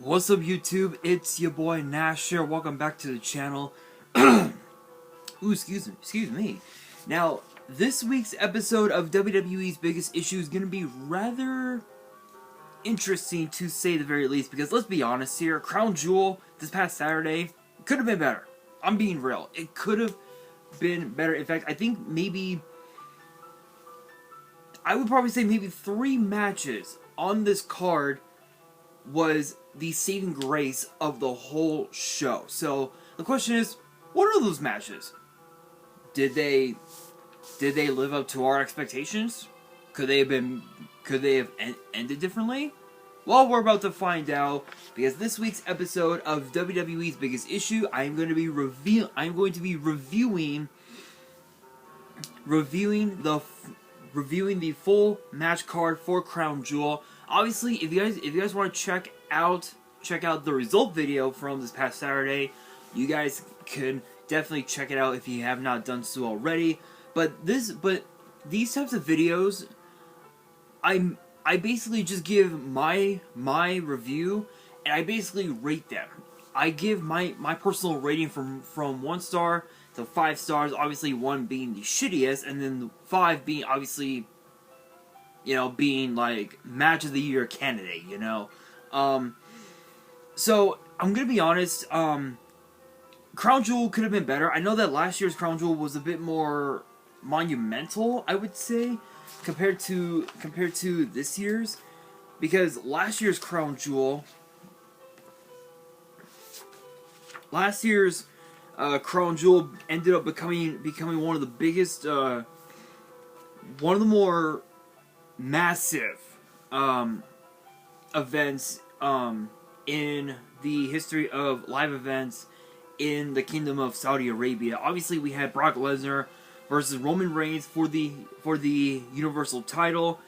What's up, YouTube? It's your boy Nash here. Welcome back to the channel. Ooh, excuse me. Now, this week's episode of WWE's Biggest Issue is going to be rather interesting, to say the very least, because let's be honest here, Crown Jewel this past Saturday could have been better. I'm being real. It could have been better. In fact, I think I would probably say maybe 3 matches on this card was the saving grace of the whole show. So the question is, what are those matches? Did they live up to our expectations? Could they have ended differently? Well, we're about to find out, because this week's episode of WWE's Biggest Issue, I'm going to be reviewing the full match card for Crown Jewel. Obviously, if you guys want to check out the result video from this past Saturday, you guys can definitely check it out if you have not done so already. But these types of videos, I basically just give my review, and I basically rate them. I give my personal rating from 1 star to 5 stars. Obviously, 1 being the shittiest, and then 5 being obviously, being like match of the year candidate, So I'm gonna be honest, Crown Jewel could have been better. I know that last year's Crown Jewel was a bit more monumental, I would say, compared to this year's, because last year's Crown Jewel ended up becoming one of the biggest, one of the more massive events in the history of live events in the Kingdom of Saudi Arabia. Obviously, we had Brock Lesnar versus Roman Reigns for the Universal title.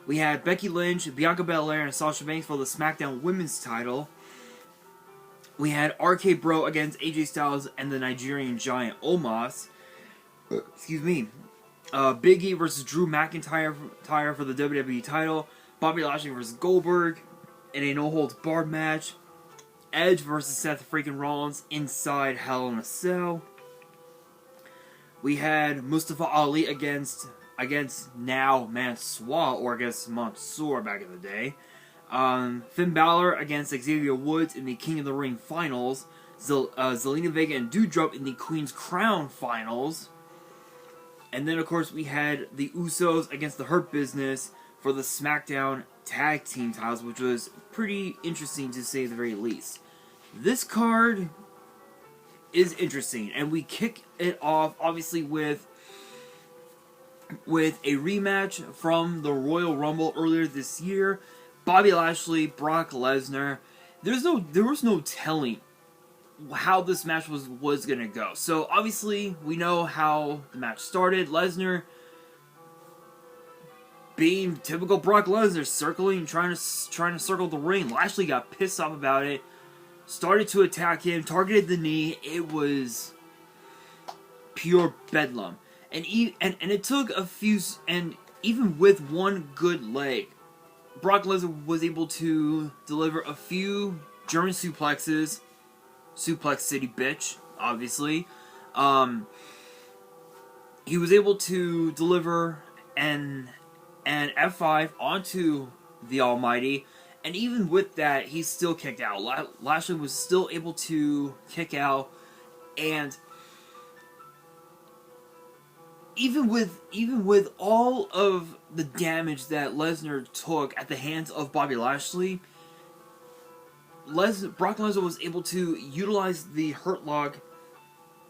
We had Becky Lynch, Bianca Belair, and Sasha Banks for the SmackDown Women's title. We had RK Bro against AJ Styles and the Nigerian Giant Omos. Excuse me. Big E versus Drew McIntyre for the WWE title. Bobby Lashley versus Goldberg in a no-holds-barred match. Edge versus Seth freaking Rollins inside Hell in a Cell. We had Mustafa Ali against now Mansoor, or against Mansoor back in the day. Finn Balor against Xavier Woods in the King of the Ring finals. Zelina Vega and Doudrop in the Queen's Crown finals. And then, of course, we had the Usos against the Hurt Business for the SmackDown Tag Team titles, which was pretty interesting, to say the very least. This card is interesting, and we kick it off, obviously, with a rematch from the Royal Rumble earlier this year. Bobby Lashley, Brock Lesnar. There was no telling how this match was gonna go. So obviously we know how the match started. Lesnar, being typical Brock Lesnar, circling, trying to circle the ring. Lashley got pissed off about it, started to attack him, targeted the knee. It was pure bedlam, and it took a few, and even with one good leg, Brock Lesnar was able to deliver a few German suplexes. Suplex City, bitch, obviously. He was able to deliver an F5 onto the Almighty, and even with that, he still kicked out. Lashley was still able to kick out, and even with all of the damage that Lesnar took at the hands of Bobby Lashley, Brock Lesnar was able to utilize the Hurt Lock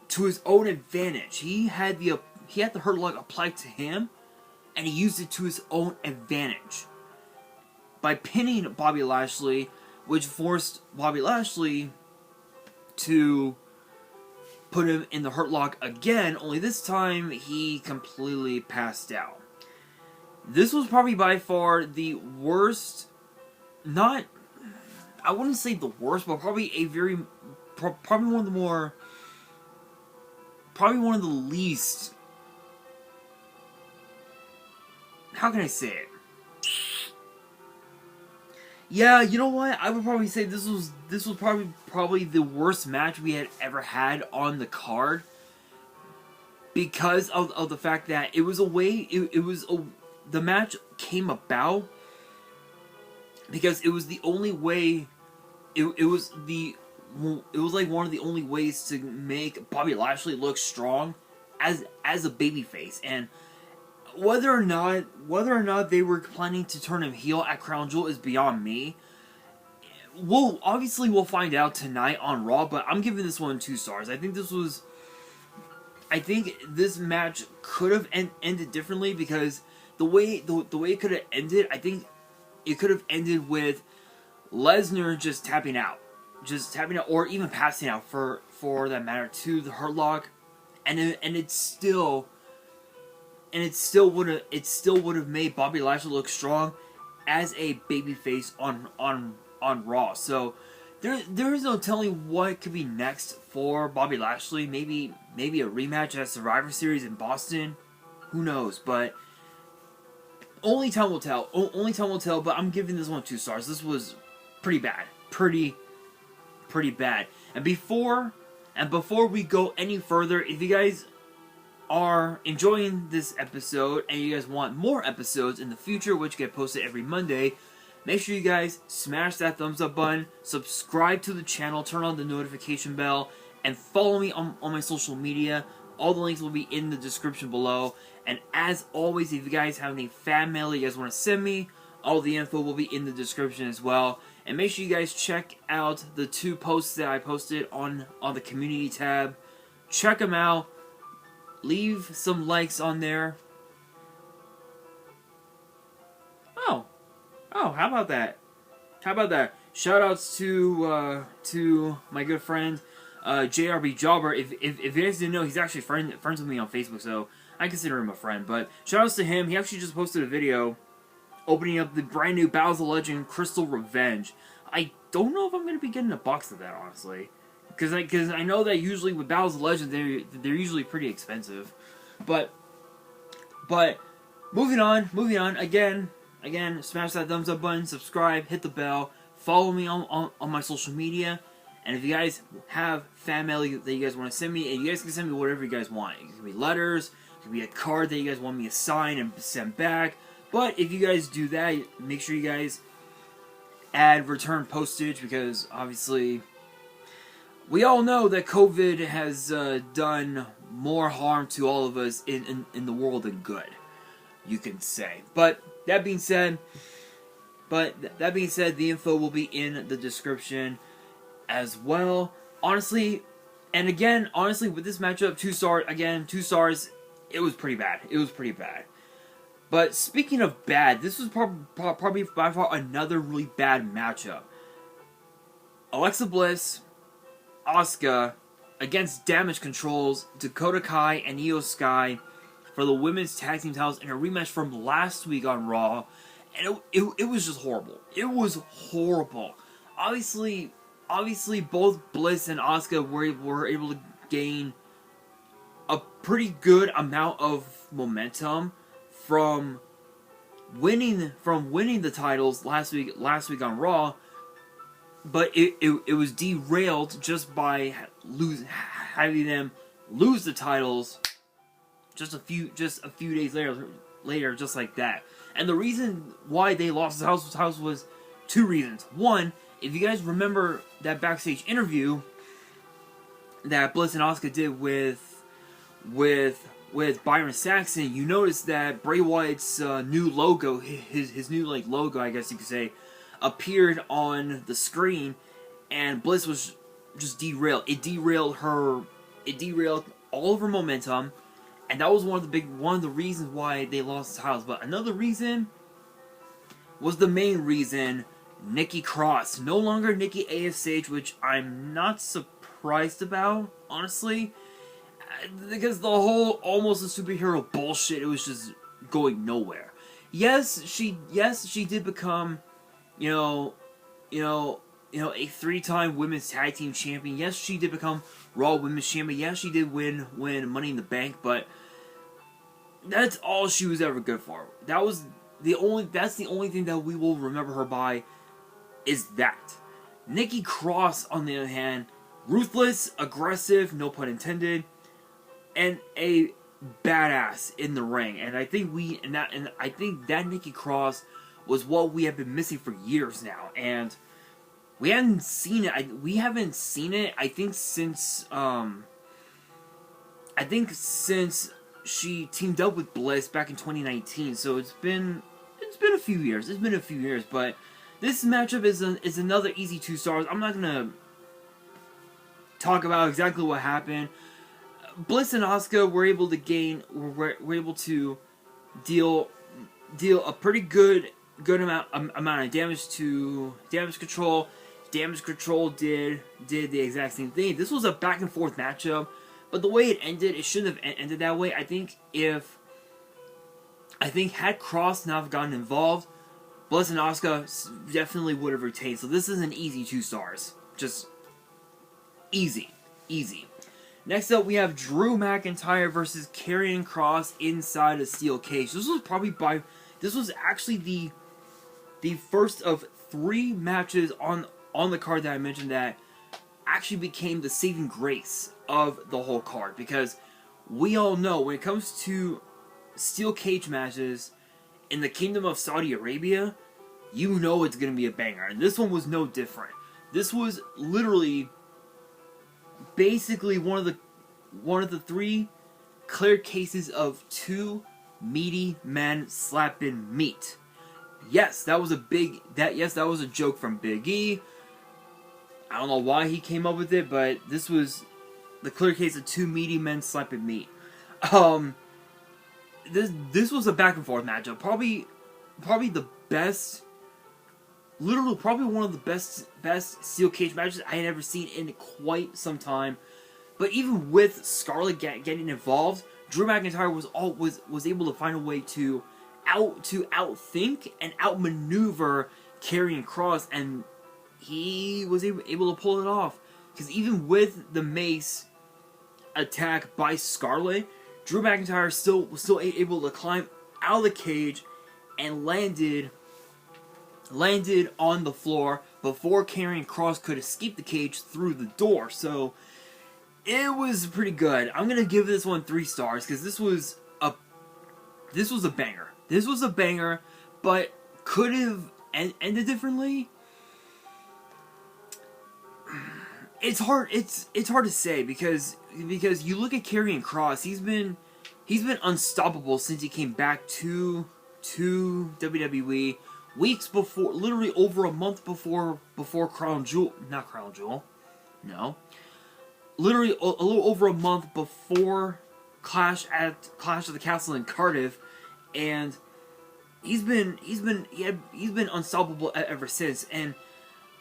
to his own advantage. He had the Hurt Lock applied to him, and he used it to his own advantage by pinning Bobby Lashley, which forced Bobby Lashley to put him in the Hurt Lock again, only this time he completely passed out. This was probably by far the worst, I wouldn't say the worst, but probably probably one of the least, how can I say it? Yeah, you know what? I would probably say this was probably the worst match we had ever had on the card, because of the fact that it was a way it was a the match came about because it was the only way it was like one of the only ways to make Bobby Lashley look strong as a babyface. And whether or not they were planning to turn him heel at Crown Jewel is beyond me. We'll find out tonight on Raw, but I'm giving this one 2 stars. I think this match could have ended differently, because the way it could have ended, I think it could have ended with Lesnar just tapping out, or even passing out for that matter, to the Hurt Lock, and it still would have made Bobby Lashley look strong as a babyface on Raw. So there is no telling what could be next for Bobby Lashley. Maybe a rematch at Survivor Series in Boston. Who knows? But only time will tell. Only time will tell. But I'm giving this one 2 stars. This was pretty bad. Pretty bad. And before we go any further, if you guys are enjoying this episode and you guys want more episodes in the future, which get posted every Monday, make sure you guys smash that thumbs up button, subscribe to the channel, turn on the notification bell, and follow me on my social media. All the links will be in the description below. And as always, if you guys have any fan mail you guys want to send me, all the info will be in the description as well. And make sure you guys check out the 2 posts that I posted on the community tab. Check them out. Leave some likes on there. Oh, how about that? Shout outs to my good friend JRB Jobber. If you guys didn't know, he's actually friends with me on Facebook, so I consider him a friend. But shout outs to him. He actually just posted a video opening up the brand new Battles of Legend Crystal Revenge. I don't know if I'm going to be getting a box of that, honestly. Because I know that usually with Battles of Legend, they're usually pretty expensive. But moving on. Again, smash that thumbs up button, subscribe, hit the bell, follow me on my social media. And if you guys have fan mail that you guys want to send me, and you guys can send me whatever you guys want. It can be letters, it can be a card that you guys want me to sign and send back. But if you guys do that, make sure you guys add return postage, because obviously we all know that COVID has done more harm to all of us in the world than good, you can say. But that being said, the info will be in the description as well. Honestly, with this matchup, 2 stars. Again, 2 stars. It was pretty bad. But speaking of bad, this was probably by far another really bad matchup. Alexa Bliss, Asuka against Damage Control's Dakota Kai and Io Sky for the women's tag team titles in a rematch from last week on Raw. And it was just horrible. It was horrible. Obviously both Bliss and Asuka were able to gain a pretty good amount of momentum from winning the titles last week on Raw, but it was derailed just by having them lose the titles just a few days later, just like that. And the reason why they lost the house was 2 reasons. One, if you guys remember that backstage interview that Bliss and Asuka did with Byron Saxton, you notice that Bray Wyatt's new logo, his new logo, I guess you could say, appeared on the screen, and Bliss was just derailed. It derailed all of her momentum, and that was one of the reasons why they lost the titles. But another reason was the main reason: Nikki Cross, no longer Nikki ASH, which I'm not surprised about, honestly. Because the whole almost a superhero bullshit, it was just going nowhere. Yes, she did become, a 3-time women's tag team champion. Yes, she did become Raw Women's Champion. Yes, she did win Money in the Bank, but that's all she was ever good for. That's the only thing that we will remember her by is that. Nikki Cross, on the other hand, ruthless, aggressive, no pun intended, and a badass in the ring. And I think I think that Nikki Cross was what we have been missing for years now. And we haven't seen it. I think since she teamed up with Bliss back in 2019. So it's been a few years. But this matchup is another easy 2 stars. I'm not gonna talk about exactly what happened. Bliss and Asuka were able to deal a pretty good amount of damage to Damage Control. Damage Control did the exact same thing. This was a back and forth matchup, but the way it ended, it shouldn't have ended that way. I think had Cross not gotten involved, Bliss and Asuka definitely would have retained. So this is an easy 2 stars. Just easy. Next up, we have Drew McIntyre versus Karrion Kross inside a steel cage. This was actually the first of 3 matches on the card that I mentioned that actually became the saving grace of the whole card, because we all know when it comes to steel cage matches in the Kingdom of Saudi Arabia, you know it's going to be a banger, and this one was no different. This was literally basically one of the 3 clear cases of 2 meaty men slapping meat. Yes, that was a joke from Big E. I don't know why he came up with it, but this was the clear case of 2 meaty men slapping meat. This was a back and forth matchup. Probably the best, literally probably one of the best steel cage matches I had ever seen in quite some time. But even with Scarlett getting involved, Drew McIntyre was able to find a way to outthink and outmaneuver Karrion Kross, and he was able to pull it off. Because even with the mace attack by Scarlett, Drew McIntyre was still able to climb out of the cage and landed on the floor before Karrion Kross could escape the cage through the door. So it was pretty good. I'm gonna give this one 3 stars because this was a banger. This was a banger, but could have ended differently. It's hard to say because you look at Karrion Kross, he's been unstoppable since he came back to WWE weeks before, literally over a month before Crown Jewel, literally a little over a month before Clash of the Castle in Cardiff, and he's been unstoppable ever since. And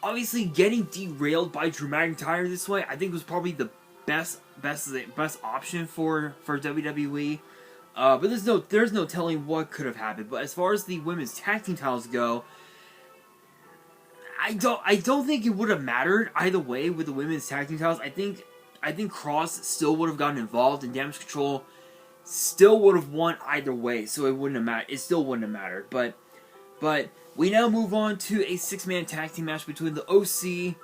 obviously, getting derailed by Drew McIntyre this way, I think was probably the best option for WWE. But there's no telling what could have happened. But as far as the women's tag team titles go, I don't think it would have mattered either way with the women's tag team titles. I think Cross still would have gotten involved, and Damage Control still would have won either way. So it wouldn't have mattered. It still wouldn't have mattered. But we now move on to a 6-man tag team match between the OC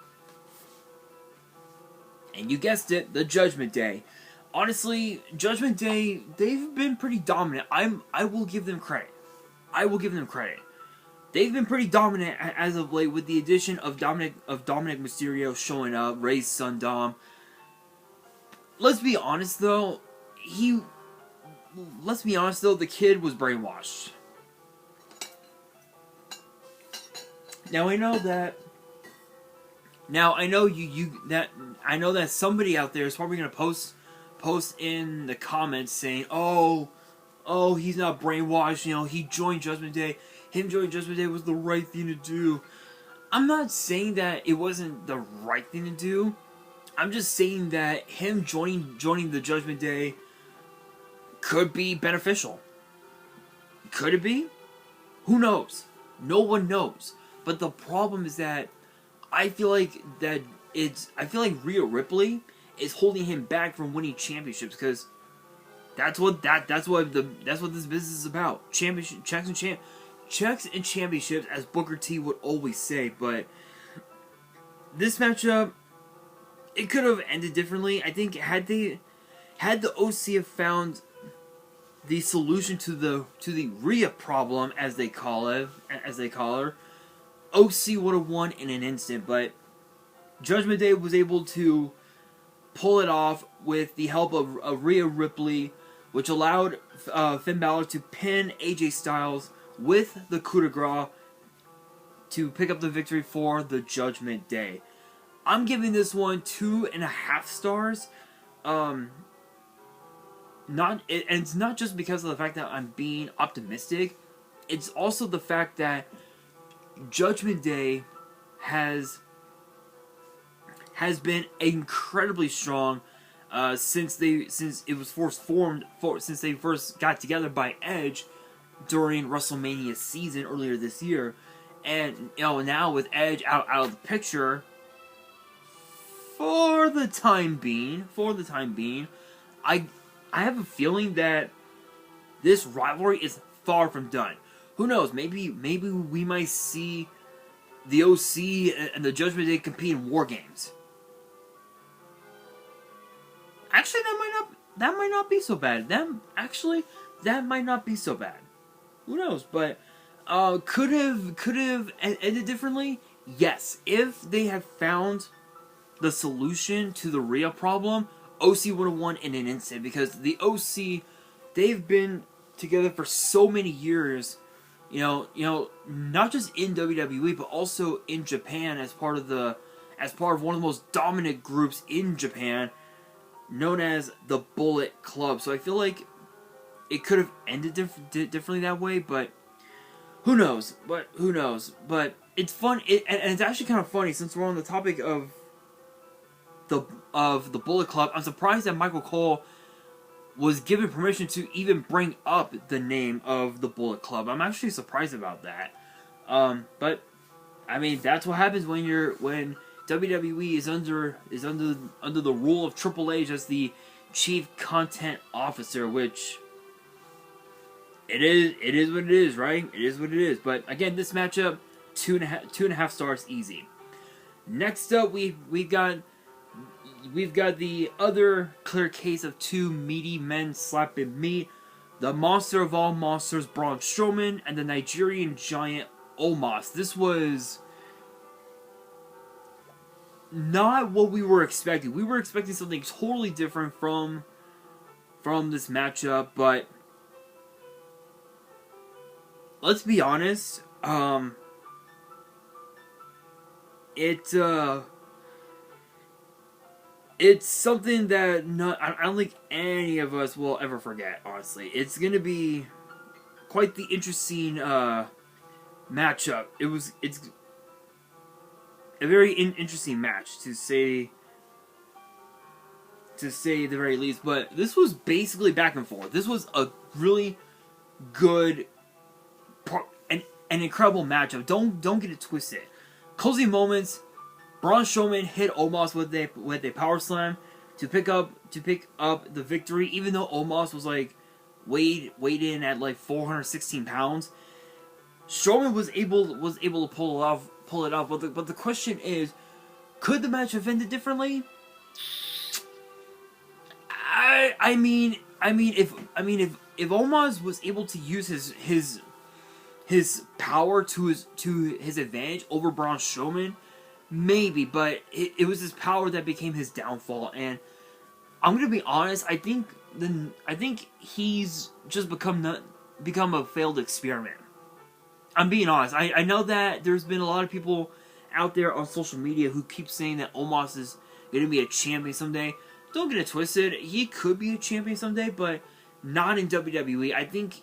and, you guessed it, the Judgment Day. Honestly, Judgment Day, they've been pretty dominant. I will give them credit. They've been pretty dominant as of late with the addition of Dominic Mysterio showing up, Ray's son Dom. Let's be honest though, the kid was brainwashed. Now I know that somebody out there is probably gonna post in the comments saying, "Oh, he's not brainwashed. You know, he joined Judgment Day. Him joining Judgment Day was the right thing to do." I'm not saying that it wasn't the right thing to do. I'm just saying that him joining the Judgment Day could be beneficial. Could it be? Who knows? No one knows. But the problem is that I feel like Rhea Ripley is holding him back from winning championships, because that's what this business is about. Championship checks and championships, as Booker T would always say. But this matchup, it could have ended differently. I think had the OC have found the solution to the Rhea problem, as they call her, OC would have won in an instant. But Judgment Day was able to pull it off with the help of Rhea Ripley, which allowed Finn Balor to pin AJ Styles with the coup de grace to pick up the victory for the Judgment Day. I'm giving this one 2.5 stars. And it's not just because of the fact that I'm being optimistic. It's also the fact that Judgment Day has been incredibly strong since it was since they first got together by Edge during WrestleMania season earlier this year. And now with Edge out of the picture for the time being, I have a feeling that this rivalry is far from done. Who knows? Maybe we might see the OC and the Judgment Day compete in War Games. Actually, that might not be so bad. That might not be so bad. Who knows? But could have ended differently? Yes. If they had found the solution to the Rhea problem, OC would have won in an instant, because the OC, they've been together for so many years. Not just in WWE, but also in Japan as part of one of the most dominant groups in Japan, known as the Bullet Club. So I feel like it could have ended differently that way, but who knows? But it's fun, and it's actually kind of funny, since we're on the topic of the Bullet Club. I'm surprised that Michael Cole was given permission to even bring up the name of the Bullet Club. I'm actually surprised about that. But I mean, that's what happens when WWE is under the rule of Triple H as the chief content officer, which it is what it is, right? It is what it is. But again, this matchup, 2.5 stars easy. Next up, we've got the other clear case of two meaty men slapping meat. The monster of all monsters, Braun Strowman, and the Nigerian giant, Omos. This was not what we were expecting. We were expecting something totally different from this matchup, but let's be honest, it's something that I don't think any of us will ever forget, honestly. It's going to be quite the interesting matchup. It's a very interesting match, to say the very least. But this was basically back and forth. This was a really good, an incredible matchup. Don't get it twisted. Closing moments. Braun Strowman hit Omos with a power slam to pick up the victory, even though Omos was like weighed in at like 416 pounds. Strowman was able to pull it off. But the question is, could the match have ended differently? I mean, if Omos was able to use his power to his advantage over Braun Strowman, maybe, but it was his power that became his downfall. And I'm gonna be honest, I think he's just become a failed experiment. I'm being honest. I know that there's been a lot of people out there on social media who keep saying that Omos is gonna be a champion someday. Don't get it twisted. He could be a champion someday, but not in WWE. I think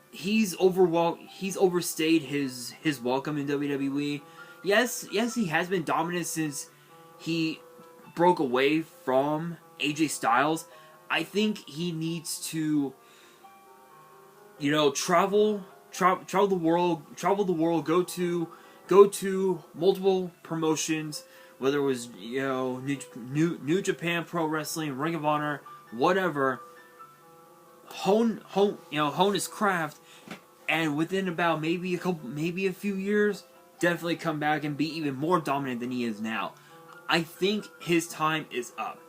he's overstayed his welcome in WWE. Yes, he has been dominant since he broke away from AJ Styles. I think he needs to, travel the world, go to multiple promotions, whether it was New Japan Pro Wrestling, Ring of Honor, whatever. Hone his craft, and within about maybe a few years, definitely come back and be even more dominant than he is now. I think his time is up.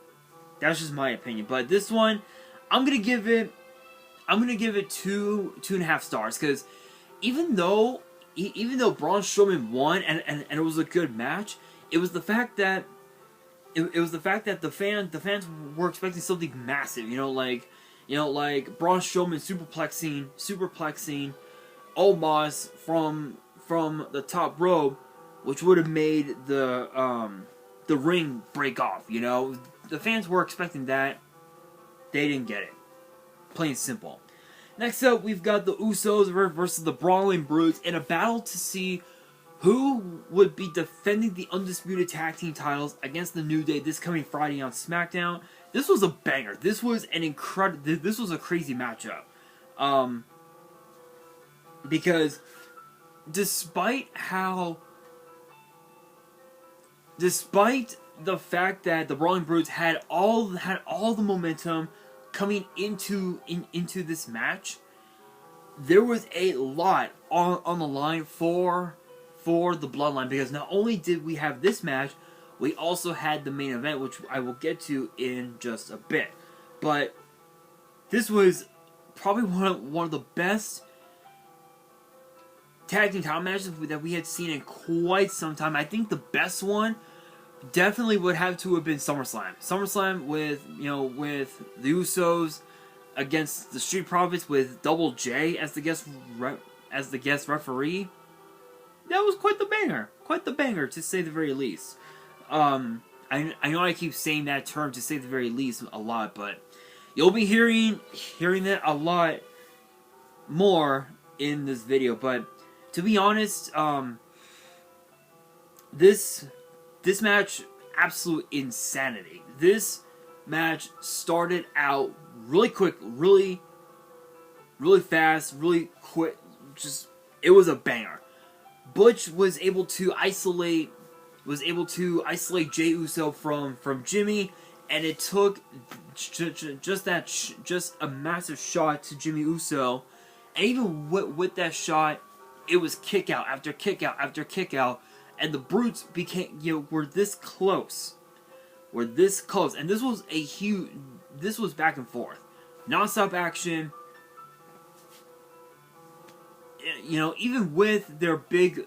That's just my opinion. But this one, I'm gonna give it 2.5 stars, because even though Braun Strowman won and it was a good match, it was the fact that the fans were expecting something massive. Like Braun Strowman superplexing Omos from the top rope, which would have made the ring break off. The fans were expecting that. They didn't get it. Plain and simple. Next up, we've got the Usos versus the Brawling Brutes in a battle to see who would be defending the undisputed tag team titles against the New Day this coming Friday on SmackDown. This was a banger. This was This was a crazy matchup. Because despite the fact that the Brawling Brutes had all the momentum coming into this match, there was a lot on the line for the Bloodline, because not only did we have this match, we also had the main event, which I will get to in just a bit. But this was probably one of the best tag team title matches that we had seen in quite some time. I think the best one definitely would have to have been SummerSlam. SummerSlam with the Usos against the Street Profits with Double J as the guest referee. That was quite the banger to say the very least. I know I keep saying that term, to say the very least, a lot, but you'll be hearing that a lot more in this video. But to be honest, this match, absolute insanity. This match started out really quick, really fast, really quick. It was a banger. Butch was able to isolate Jey Uso from Jimmy, and it took just a massive shot to Jimmy Uso, and even with that shot, it was kick out after kick out after kick out, and the Brutes were this close, and this was back and forth, non-stop action. Even with their big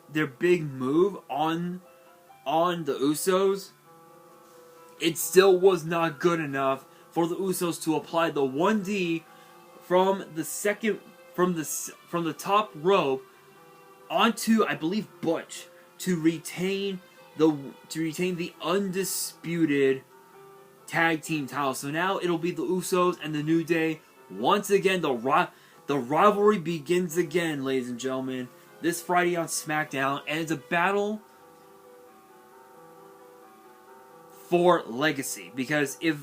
move on the Usos, it still was not good enough for the Usos to apply the 1D from the top rope onto, I believe, Butch to retain the undisputed tag team title. So now it'll be the Usos and the New Day once again. The rivalry begins again, ladies and gentlemen, this Friday on SmackDown, and it's a battle for legacy. Because if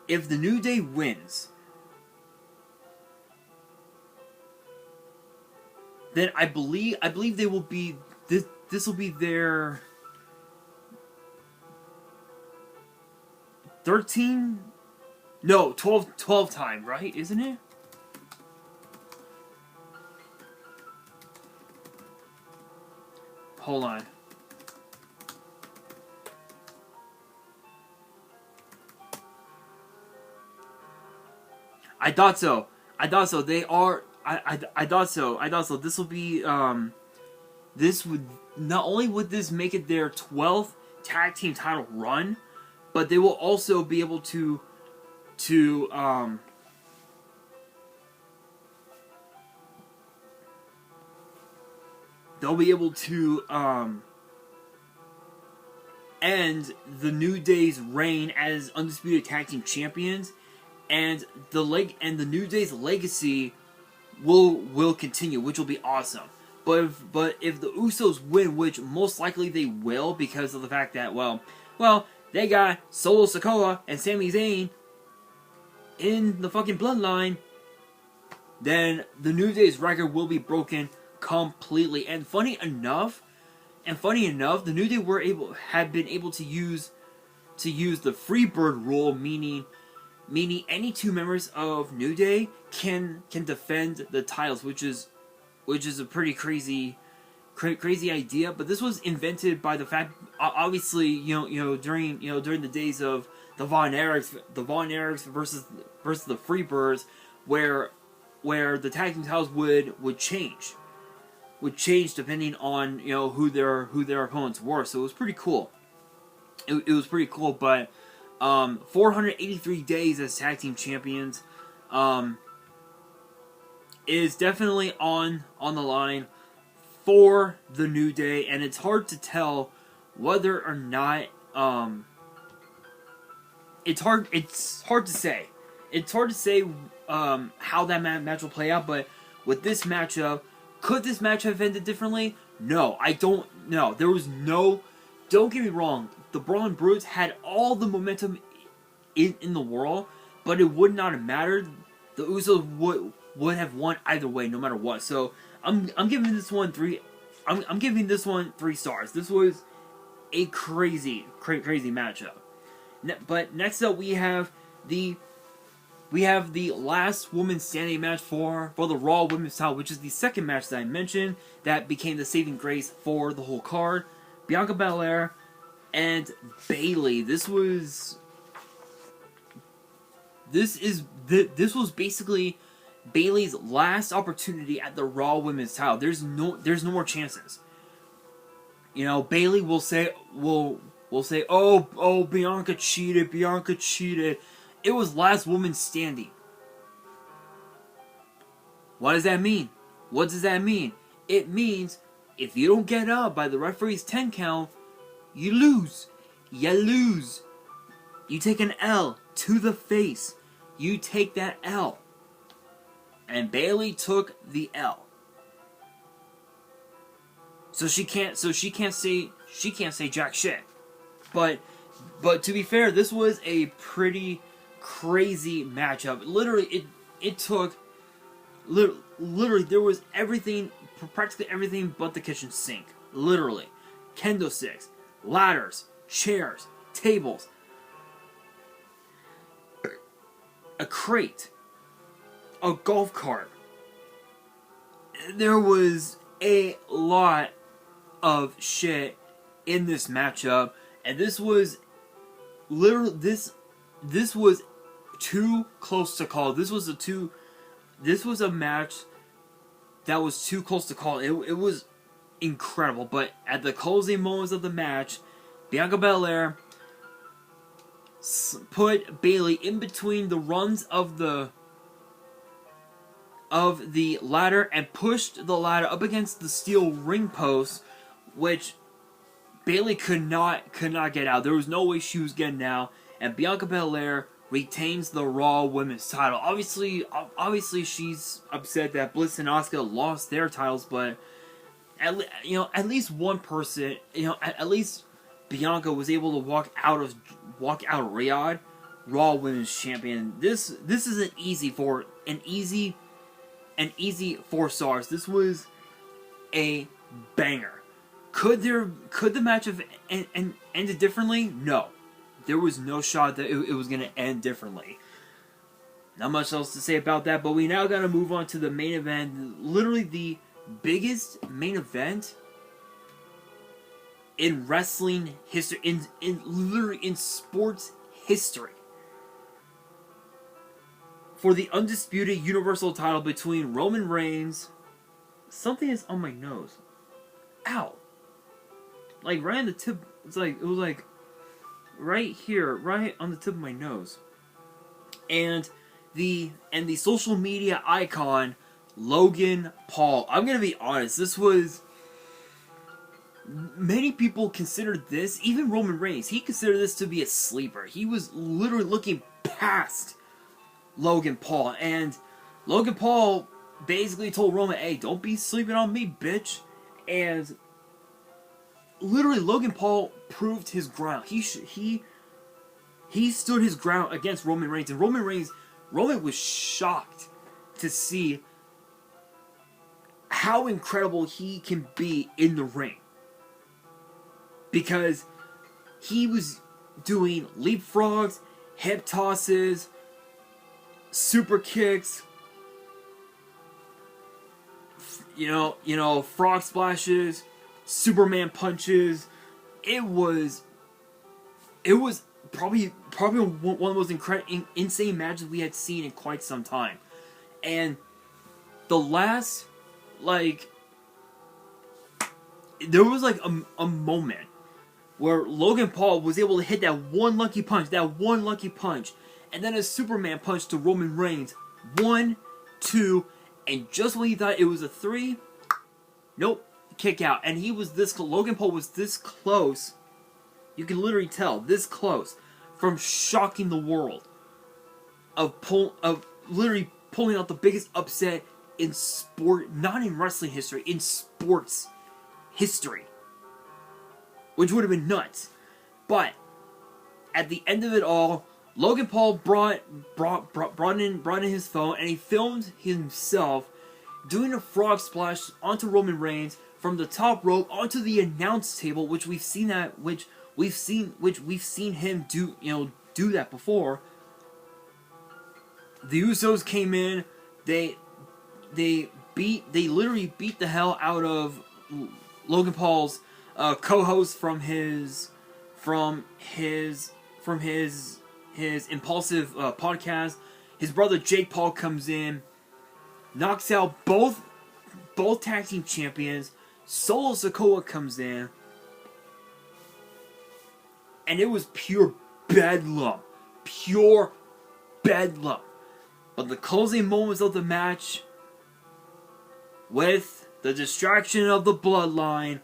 the New Day wins, then I believe they will be this will be their 12 time, right? Isn't it? Hold on. I thought so. They are. I thought so. This will be. This would not only would this make it their 12th tag team title run, but they will also be able to they'll be able to end the New Day's reign as undisputed tag team champions, and the New Day's legacy will continue, which will be awesome. But if the Usos win, which most likely they will, because of the fact that well they got Solo Sikoa and Sami Zayn in the fucking bloodline, then the New Day's record will be broken completely. And funny enough, the New Day had been able to use the Freebird rule, meaning any two members of New Day can defend the titles, which is which is a pretty crazy idea. But this was invented by the fact, obviously, during the days of the Von Erichs versus the Freebirds, where the tag team titles would change depending on who their opponents were. So it was pretty cool. It was pretty cool. But 483 days as tag team champions is definitely on the line for the New Day, and it's hard to tell whether or not it's hard to say. It's hard to say how that match will play out, but with this matchup, could this match have ended differently? No, I don't know. There was no... Don't get me wrong, the Brawling Brutes had all the momentum in the world, but it would not have mattered. The Usos would have won either way, no matter what. So I'm giving this one three. I'm giving this one 3 stars. This was a crazy matchup. But next up we have the last woman standing match for the Raw Women's title, which is the second match that I mentioned that became the saving grace for the whole card. Bianca Belair and Bayley. This was basically Bayley's last opportunity at the Raw Women's title. There's no more chances. Bayley will say, oh, Bianca cheated. It was last woman standing. What does that mean? It means if you don't get up by the referee's 10 count, you lose. You take an L to the face. You take that L. And Bayley took the L. So she can't say jack shit. But to be fair, this was a pretty crazy matchup. Literally, it took literally there was everything, practically everything but the kitchen sink. Literally, kendo sticks, ladders, chairs, tables, a crate, a golf cart. There was a lot of shit in this matchup, and this was literally this was too close to call. This was a match that was too close to call. It was incredible, but at the closing moments of the match, Bianca Belair put Bayley in between the rungs of the ladder and pushed the ladder up against the steel ring post, which Bayley could not get out. There was no way she was getting out, and Bianca Belair retains the Raw Women's title. Obviously, she's upset that Bliss and Asuka lost their titles, but at least one person, at least Bianca was able to walk out of Riyadh Raw Women's Champion. This is an easy 4 stars. This was a banger. Could the match have ended differently? No. There was no shot that it was going to end differently. Not much else to say about that, but we now got to move on to the main event. Literally the biggest main event in wrestling history, literally in sports history. For the undisputed Universal title between Roman Reigns... Something is on my nose. Ow. Like right on the tip, it was like right here, right on the tip of my nose. And the social media icon Logan Paul. I'm gonna be honest, this was, many people considered this, even Roman Reigns, he considered this to be a sleeper. He was literally looking past Logan Paul, and Logan Paul basically told Roman, hey, don't be sleeping on me, bitch. And literally, Logan Paul proved his ground. He stood his ground against Roman Reigns, and Roman was shocked to see how incredible he can be in the ring, because he was doing leapfrogs, hip tosses, super kicks, frog splashes, Superman punches. It was probably one of the most insane matches we had seen in quite some time. And the last, like, there was like a moment where Logan Paul was able to hit that one lucky punch, and then a Superman punch to Roman Reigns. 1, 2, and just when he thought it was a 3, nope, kick out. And he was this Logan Paul was this close. You can literally tell this close from shocking the world of literally pulling out the biggest upset in sport, not in wrestling history, in sports history, which would have been nuts. But at the end of it all, Logan Paul brought in his phone, and he filmed himself doing a frog splash onto Roman Reigns from the top rope onto the announce table, which we've seen him do that before. The Usos came in. They literally beat the hell out of Logan Paul's co-host from his impulsive podcast. His brother Jake Paul comes in, knocks out both tag team champions. Solo Sikoa comes in, and it was pure bedlam. But the closing moments of the match, with the distraction of the bloodline,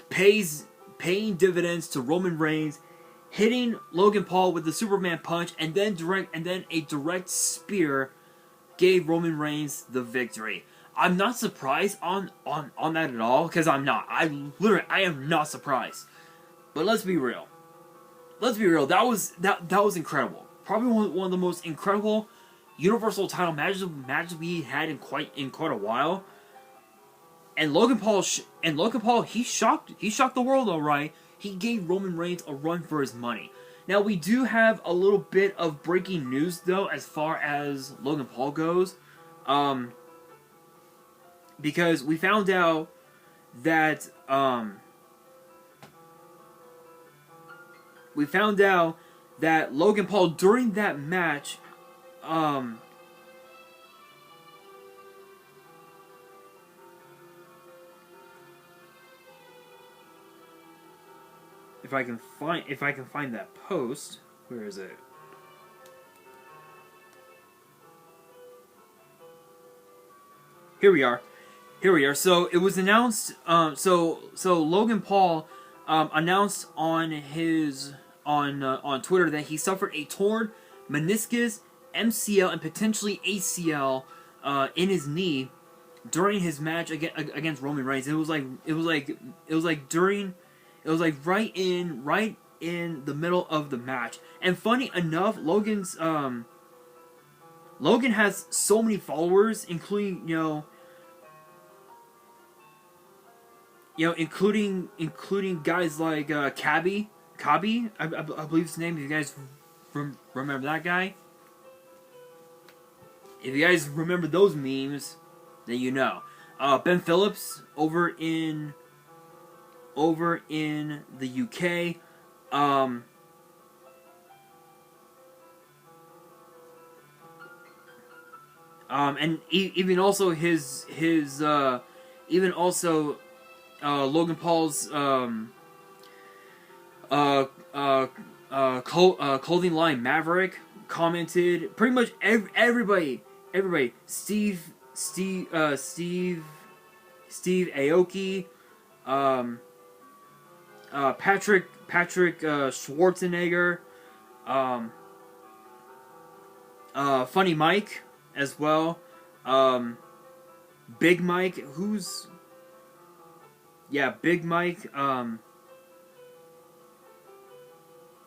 paying dividends to Roman Reigns, hitting Logan Paul with the Superman punch, and then a direct spear gave Roman Reigns the victory. I'm not surprised on that at all, because I'm not. I am not surprised. But let's be real. That was incredible. Probably one of the most incredible Universal title matches we had in quite a while. And Logan Paul, he shocked the world, all right. He gave Roman Reigns a run for his money. Now, we do have a little bit of breaking news, though, as far as Logan Paul goes. Because we found out that Logan Paul, during that match, if I can find that post, where is it? Here we are. So it was announced. So Logan Paul announced on Twitter that he suffered a torn meniscus, MCL, and potentially ACL in his knee during his match against Roman Reigns. It was right in the middle of the match. And funny enough, Logan has so many followers, including guys like Cabby, I believe his name. If you guys remember that guy, if you guys remember those memes, then you know. Ben Phillips over in the UK. And even also Logan Paul's clothing line Maverick commented. Pretty much everybody. Steve Aoki, Patrick Schwarzenegger, Funny Mike as well, Big Mike, Big Mike,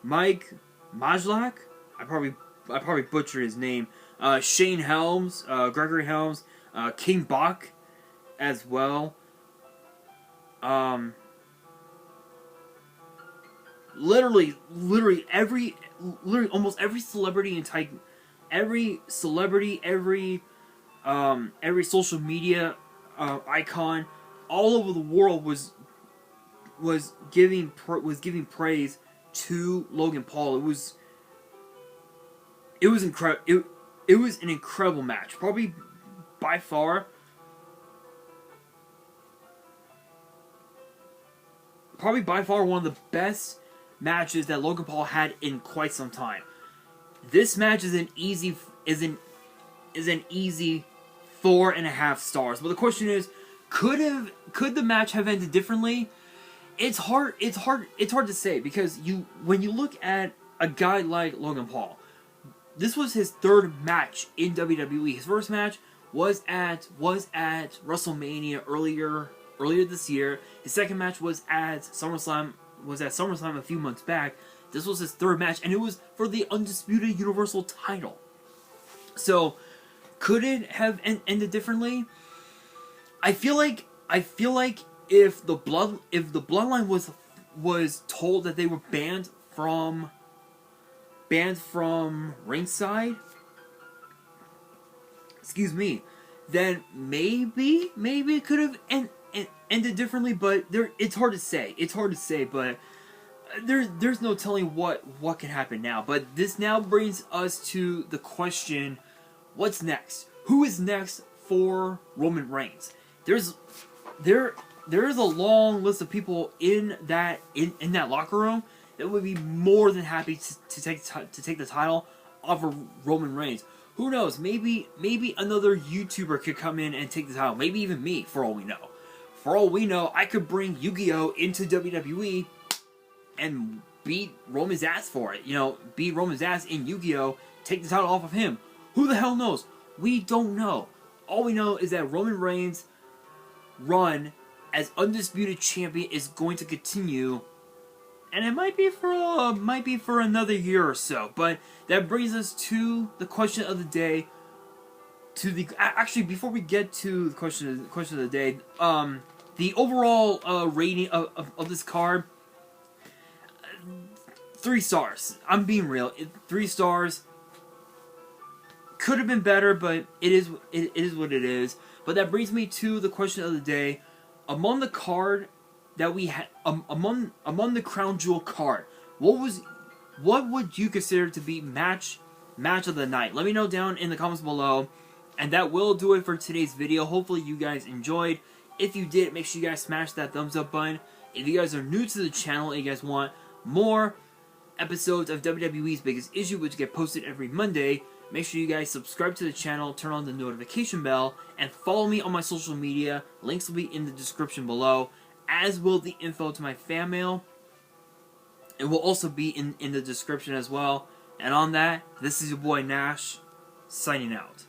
Mike Majlak, I probably butchered his name, Shane Helms, Gregory Helms, King Bach as well. Literally almost every celebrity, every every social media icon all over the world was giving praise to Logan Paul. It was incredible. It was an incredible match. Probably by far one of the best matches that Logan Paul had in quite some time. This match is an easy 4.5 stars. But the question is, could the match have ended differently? It's hard to say, because when you look at a guy like Logan Paul, this was his third match in WWE. His first match was at WrestleMania earlier this year. His second match was at SummerSlam a few months back. This was his third match, and it was for the undisputed Universal title. So, could it have ended differently? I feel like if the Bloodline was told that they were banned from ringside, excuse me, then maybe it could have ended differently. But it's hard to say. But there's no telling what can happen now. But this now brings us to the question: what's next? Who is next for Roman Reigns? There is a long list of people in that locker room that would be more than happy to take the title off of Roman Reigns. Who knows? Maybe another YouTuber could come in and take the title. Maybe even me, for all we know. For all we know, I could bring Yu-Gi-Oh into WWE and beat Roman's ass for it. Beat Roman's ass in Yu-Gi-Oh, take the title off of him. Who the hell knows? We don't know. All we know is that Roman Reigns' run as undisputed champion is going to continue, and it might be for another year or so. But that brings us to the question of the day. Actually, before we get to the question of the day, the overall rating of this card, 3 stars. I'm being real. 3 stars. Could have been better, but it is what it is. But that brings me to the question of the day. Among the card that we had, among the Crown Jewel card, what would you consider to be match of the night? Let me know down in the comments below. And that will do it for today's video. Hopefully you guys enjoyed. If you did, make sure you guys smash that thumbs up button. If you guys are new to the channel and you guys want more episodes of WWE's Biggest Issue, which get posted every Monday, make sure you guys subscribe to the channel, turn on the notification bell, and follow me on my social media. Links will be in the description below, as will the info to my fan mail. It will also be in the description as well. And on that, this is your boy Nash, signing out.